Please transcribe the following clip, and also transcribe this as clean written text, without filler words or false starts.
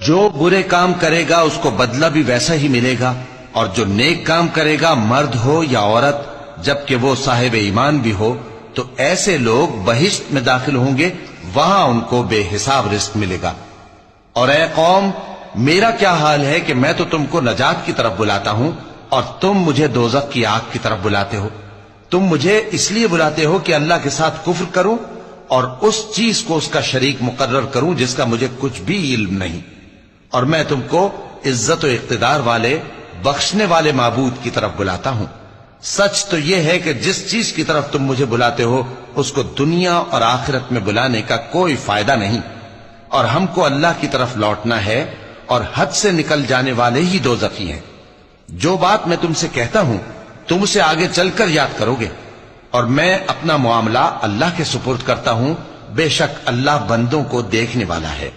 جو برے کام کرے گا اس کو بدلہ بھی ویسا ہی ملے گا، اور جو نیک کام کرے گا مرد ہو یا عورت جبکہ وہ صاحب ایمان بھی ہو تو ایسے لوگ بہشت میں داخل ہوں گے، وہاں ان کو بے حساب رزق ملے گا۔ اور اے قوم، میرا کیا حال ہے کہ میں تو تم کو نجات کی طرف بلاتا ہوں اور تم مجھے دوزخ کی آگ کی طرف بلاتے ہو۔ تم مجھے اس لیے بلاتے ہو کہ اللہ کے ساتھ کفر کروں اور اس چیز کو اس کا شریک مقرر کروں جس کا مجھے کچھ بھی علم نہیں، اور میں تم کو عزت و اقتدار والے بخشنے والے معبود کی طرف بلاتا ہوں۔ سچ تو یہ ہے کہ جس چیز کی طرف تم مجھے بلاتے ہو اس کو دنیا اور آخرت میں بلانے کا کوئی فائدہ نہیں، اور ہم کو اللہ کی طرف لوٹنا ہے، اور حد سے نکل جانے والے ہی دوزخی ہیں۔ جو بات میں تم سے کہتا ہوں تم اسے آگے چل کر یاد کرو گے، اور میں اپنا معاملہ اللہ کے سپرد کرتا ہوں، بے شک اللہ بندوں کو دیکھنے والا ہے۔